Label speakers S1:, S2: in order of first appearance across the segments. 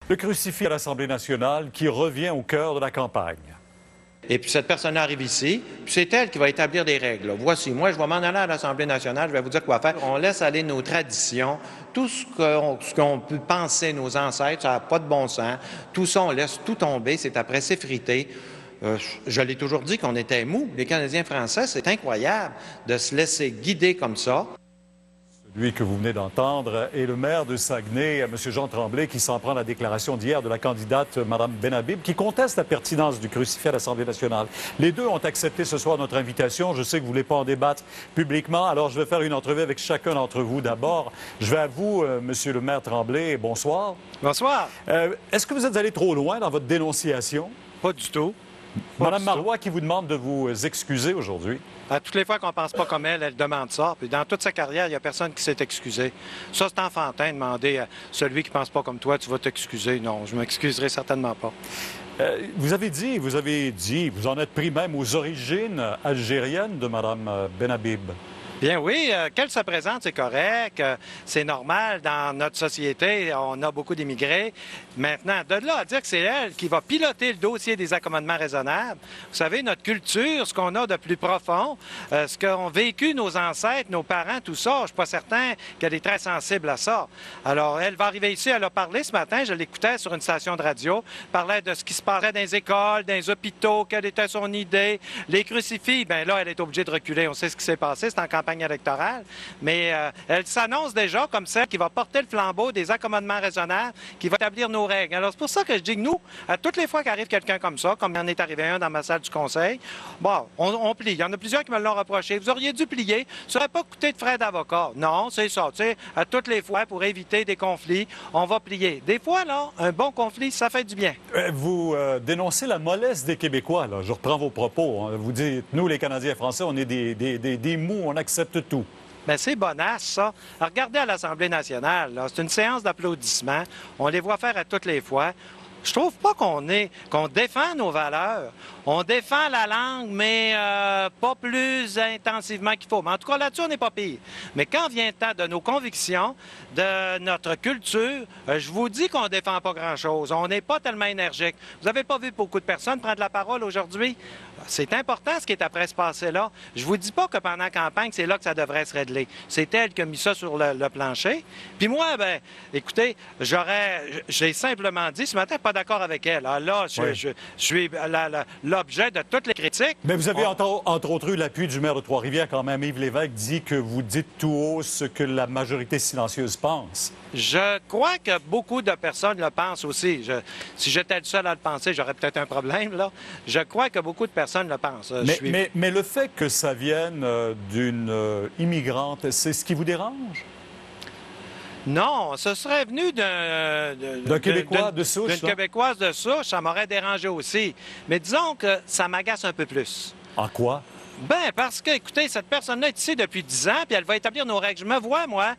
S1: Le crucifix à l'Assemblée nationale qui revient au cœur de la campagne.
S2: Et puis cette personne arrive ici, puis c'est elle qui va établir des règles. Voici, moi, je vais m'en aller à l'Assemblée nationale, je vais vous dire quoi faire. On laisse aller nos traditions, tout ce qu'on peut penser nos ancêtres, ça n'a pas de bon sens. Tout ça, on laisse tout tomber, c'est après s'effriter. Je l'ai toujours dit qu'on était mous. Les Canadiens français, c'est incroyable de se laisser guider comme ça.
S1: Celui que vous venez d'entendre est le maire de Saguenay, M. Jean Tremblay, qui s'en prend à la déclaration d'hier de la candidate Mme Benhabib, qui conteste la pertinence du crucifix à l'Assemblée nationale. Les deux ont accepté ce soir notre invitation. Je sais que vous ne voulez pas en débattre publiquement, alors je vais faire une entrevue avec chacun d'entre vous d'abord. Je vais à vous, M. le maire Tremblay. Bonsoir.
S3: Bonsoir.
S1: Est-ce que vous êtes allé trop loin dans votre dénonciation?
S3: Pas du tout.
S1: Mme Marois qui vous demande de vous excuser aujourd'hui.
S3: À toutes les fois qu'on ne pense pas comme elle demande ça. Puis dans toute sa carrière, il n'y a personne qui s'est excusé. Ça, c'est enfantin de demander à celui qui ne pense pas comme toi, tu vas t'excuser. Non, je ne m'excuserai certainement pas.
S1: Vous avez dit, vous en êtes pris même aux origines algériennes de Mme Benhabib.
S3: Bien oui, qu'elle se présente, c'est correct, c'est normal dans notre société, on a beaucoup d'immigrés. Maintenant, de là à dire que c'est elle qui va piloter le dossier des accommodements raisonnables, vous savez, notre culture, ce qu'on a de plus profond, ce qu'ont vécu nos ancêtres, nos parents, tout ça, je ne suis pas certain qu'elle est très sensible à ça. Alors, elle va arriver ici, elle a parlé ce matin, je l'écoutais sur une station de radio, parlait de ce qui se passait dans les écoles, dans les hôpitaux, quelle était son idée. Les crucifix, bien là, elle est obligée de reculer, on sait ce qui s'est passé, c'est en campagne électorale, mais elle s'annonce déjà comme celle qui va porter le flambeau des accommodements raisonnables, qui va établir nos règles. Alors, c'est pour ça que je dis que nous, à toutes les fois qu'arrive quelqu'un comme ça, comme il en est arrivé un dans ma salle du conseil, bon, on plie. Il y en a plusieurs qui me l'ont reproché. Vous auriez dû plier. Ça n'aurait pas coûté de frais d'avocat. Non, c'est ça. Tu sais, à toutes les fois, pour éviter des conflits, on va plier. Des fois, là, un bon conflit, ça fait du bien.
S1: Vous dénoncez la mollesse des Québécois, là. Je reprends vos propos. Vous dites, nous, les Canadiens français, on est des mous, on accepte tout.
S3: Bien, c'est bonasse, ça. Alors, regardez à l'Assemblée nationale, c'est une séance d'applaudissements. On les voit faire à toutes les fois. Je trouve pas qu'on défend nos valeurs. On défend la langue, mais pas plus intensivement qu'il faut. Mais en tout cas, là-dessus, on n'est pas pire. Mais quand vient le temps de nos convictions, de notre culture, je vous dis qu'on ne défend pas grand-chose. On n'est pas tellement énergique. Vous n'avez pas vu beaucoup de personnes prendre la parole aujourd'hui? C'est important ce qui est après ce passé-là. Je vous dis pas que pendant la campagne, c'est là que ça devrait se régler. C'est elle qui a mis ça sur le plancher. Puis moi, ben, écoutez, j'ai simplement dit ce matin, pas d'accord avec elle. Alors là, je suis l'objet de toutes les critiques.
S1: Mais vous avez entre autres eu l'appui du maire de Trois-Rivières quand même. Yves Lévesque dit que vous dites tout haut ce que la majorité silencieuse pense.
S3: Je crois que beaucoup de personnes le pensent aussi. Si j'étais le seul à le penser, j'aurais peut-être un problème, là. Je crois que beaucoup de personnes le pensent.
S1: Mais le fait que ça vienne d'une immigrante, c'est ce qui vous dérange?
S3: Non, ce serait venu d'un
S1: Québécois de souche.
S3: D'une Québécoise de souche, ça m'aurait dérangé aussi. Mais disons que ça m'agace un peu plus.
S1: En quoi?
S3: Bien, parce que, écoutez, cette personne-là est ici depuis 10 ans, puis elle va établir nos règles. Je me vois, moi,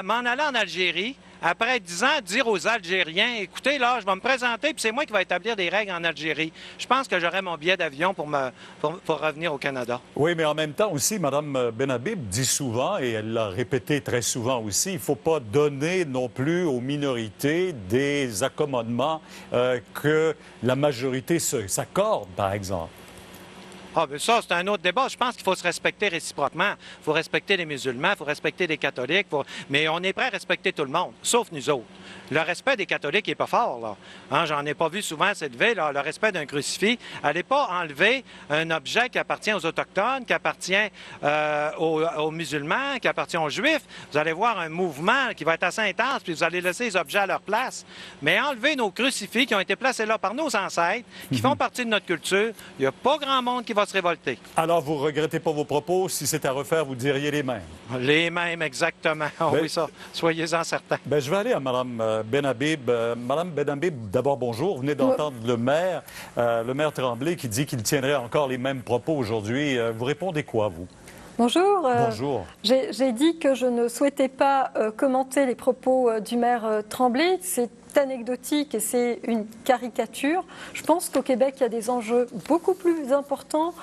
S3: m'en aller en Algérie, après 10 ans, dire aux Algériens, écoutez, là, je vais me présenter, puis c'est moi qui vais établir des règles en Algérie. Je pense que j'aurai mon billet d'avion pour revenir au Canada.
S1: Oui, mais en même temps aussi, Mme Benhabib dit souvent, et elle l'a répété très souvent aussi, il ne faut pas donner non plus aux minorités des accommodements que la majorité s'accorde, par exemple.
S3: Ah, bien ça, c'est un autre débat. Je pense qu'il faut se respecter réciproquement. Il faut respecter les musulmans, il faut respecter les catholiques, mais on est prêt à respecter tout le monde, sauf nous autres. Le respect des catholiques n'est pas fort, là. Hein, j'en ai pas vu souvent s'élever, là. Le respect d'un crucifix. Allez pas enlever un objet qui appartient aux Autochtones, qui appartient aux musulmans, qui appartient aux Juifs. Vous allez voir un mouvement qui va être assez intense, puis vous allez laisser les objets à leur place. Mais enlever nos crucifix qui ont été placés là par nos ancêtres, qui font partie de notre culture, il n'y a pas grand monde qui va se révolter.
S1: Alors, vous ne regrettez pas vos propos? Si c'est à refaire, vous diriez les mêmes?
S3: Les mêmes, exactement. Oui, ça. Soyez-en certains.
S1: Bien, je vais aller à Mme Benhabib. Mme Benhabib, d'abord, bonjour. Vous venez d'entendre le maire Tremblay, qui dit qu'il tiendrait encore les mêmes propos aujourd'hui. Vous répondez quoi, vous?
S4: Bonjour.
S1: Bonjour.
S4: J'ai dit que je ne souhaitais pas commenter les propos du maire Tremblay. anecdotique et c'est une caricature. Je pense qu'au Québec, il y a des enjeux beaucoup plus importants.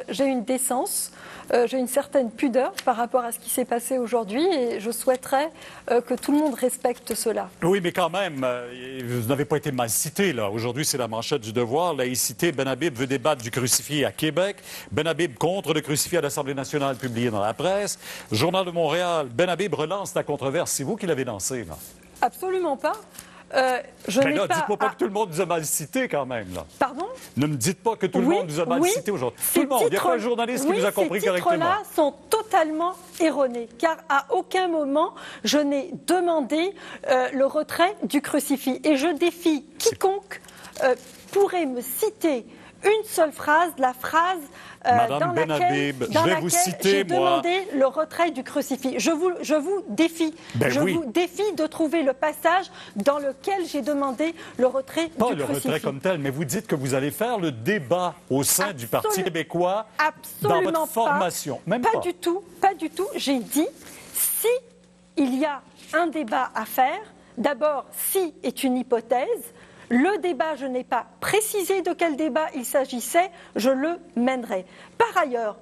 S4: J'ai une décence, j'ai une certaine pudeur par rapport à ce qui s'est passé aujourd'hui et je souhaiterais que tout le monde respecte cela.
S1: Oui, mais quand même, vous n'avez pas été mal cité, là. Aujourd'hui, c'est la manchette du Devoir. Laïcité, Ben Habib veut débattre du crucifix à Québec. Ben Habib contre le crucifix à l'Assemblée nationale, publié dans la presse. Journal de Montréal, Ben Habib relance la controverse. C'est vous qui l'avez lancée, là.
S4: Absolument pas. Je
S1: Mais
S4: n'ai
S1: là,
S4: pas...
S1: dites-moi pas que tout le monde nous a mal cité, quand même, là.
S4: Pardon?
S1: Ne me dites pas que tout le monde nous a mal cité aujourd'hui. Tout le monde. Il n'y a pas un journaliste qui nous a compris correctement.
S4: Ces titres-là sont totalement erronés, car à aucun moment je n'ai demandé le retrait du crucifix. Et je défie quiconque pourrait me citer une seule phrase, la phrase
S1: Madame Ben Habib, je vais vous citer,
S4: j'ai demandé le retrait du crucifix. Je vous défie. Vous défie de trouver le passage dans lequel j'ai demandé le retrait du crucifix. Pas le retrait
S1: comme tel, mais vous dites que vous allez faire le débat au sein du Parti québécois dans votre formation. Même pas.
S4: Du tout, pas du tout. J'ai dit, si il y a un débat à faire, d'abord, si est une hypothèse. Le débat, je n'ai pas précisé de quel débat il s'agissait, je le mènerai. Par ailleurs,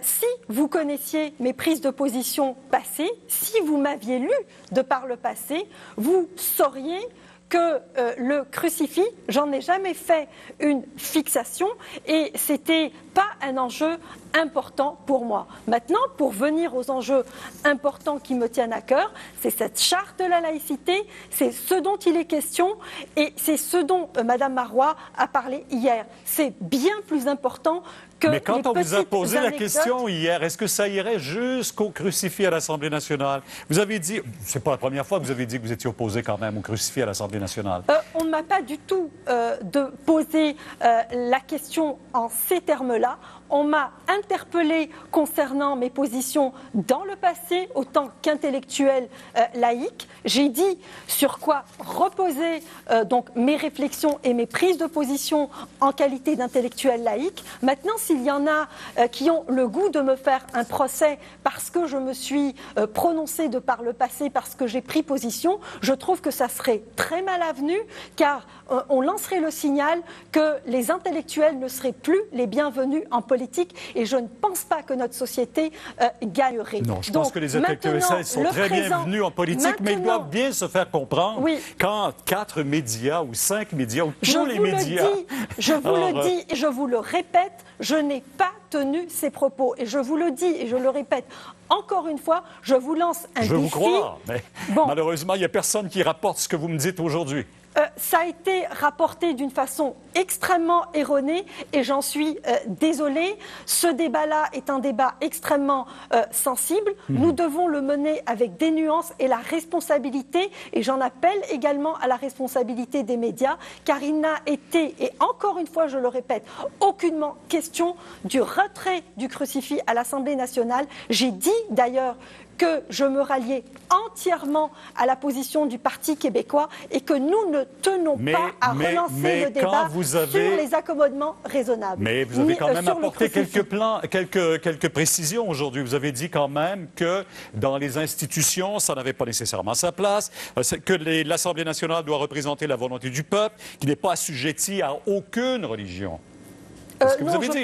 S4: si vous connaissiez mes prises de position passées, si vous m'aviez lu de par le passé, vous sauriez que le crucifix, j'en ai jamais fait une fixation et c'était pas un enjeu important pour moi. Maintenant, pour venir aux enjeux importants qui me tiennent à cœur, c'est cette charte de la laïcité, c'est ce dont il est question et c'est ce dont Mme Marois a parlé hier. C'est bien plus important que
S1: mais quand on vous a posé
S4: anecdotes...
S1: la question hier, est-ce que ça irait jusqu'au crucifix à l'Assemblée nationale? Vous avez dit, c'est pas la première fois que vous avez dit que vous étiez opposé quand même au crucifix à l'Assemblée nationale.
S4: On ne m'a pas du tout posé la question en ces termes-là. On m'a interpellé concernant mes positions dans le passé, autant qu'intellectuel laïque. J'ai dit sur quoi reposer donc mes réflexions et mes prises de position en qualité d'intellectuel laïque. Maintenant, s'il y en a qui ont le goût de me faire un procès parce que je me suis prononcée de par le passé, parce que j'ai pris position, je trouve que ça serait très mal avenu, car on lancerait le signal que les intellectuels ne seraient plus les bienvenus en politique et je ne pense pas que notre société gagnerait.
S1: Non, je pense que les intellectuels sont très bienvenus en politique, mais ils doivent bien se faire comprendre quand 4 médias ou 5 médias ou tous les médias...
S4: Je vous le dis et je vous le répète, je n'ai pas tenu ces propos. Et je vous le dis et je le répète encore une fois, je vous lance un défi.
S1: Je vous crois, mais malheureusement, il n'y a personne qui rapporte ce que vous me dites aujourd'hui.
S4: Ça a été rapporté d'une façon extrêmement erronée et j'en suis désolée. Ce débat-là est un débat extrêmement sensible. Nous devons le mener avec des nuances et la responsabilité, et j'en appelle également à la responsabilité des médias, car il n'a été, et encore une fois je le répète, aucunement question du retrait du crucifix à l'Assemblée nationale. J'ai dit d'ailleurs que je me ralliais entièrement à la position du Parti québécois et que nous ne tenons pas à relancer le débat sur les accommodements raisonnables.
S1: Mais vous avez quand même apporté quelques précisions aujourd'hui. Vous avez dit quand même que dans les institutions, ça n'avait pas nécessairement sa place, que l'Assemblée nationale doit représenter la volonté du peuple, qui n'est pas assujetti à aucune religion. C'est ce que vous avez dit.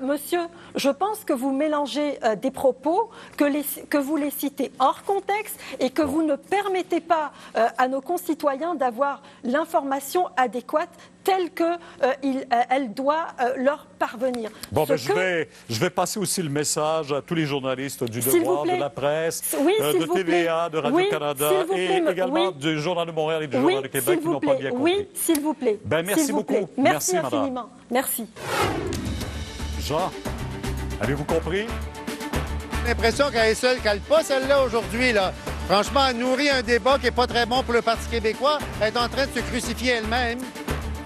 S4: Monsieur, je pense que vous mélangez des propos, que vous les citez hors contexte et que vous ne permettez pas à nos concitoyens d'avoir l'information adéquate telle qu'elle doit leur parvenir.
S1: Bon, je vais passer aussi le message à tous les journalistes du Devoir, de la presse, de TVA, de Radio-Canada et également du Journal de Montréal et du Journal de Québec qui n'ont pas bien compris.
S4: Oui, s'il vous plaît.
S1: Merci beaucoup.
S4: Merci infiniment. Madame. Merci.
S1: Jean, avez-vous compris?
S5: J'ai l'impression qu'elle est seule, qu'elle pas celle-là aujourd'hui. Là. Franchement, elle nourrit un débat qui n'est pas très bon pour le Parti québécois. Elle est en train de se crucifier elle-même.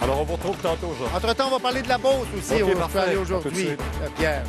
S1: Alors, on vous retrouve tantôt, Jean.
S5: Entre-temps, on va parler de la Beauce aussi.
S1: Okay,
S5: on va aller aujourd'hui, Pierre.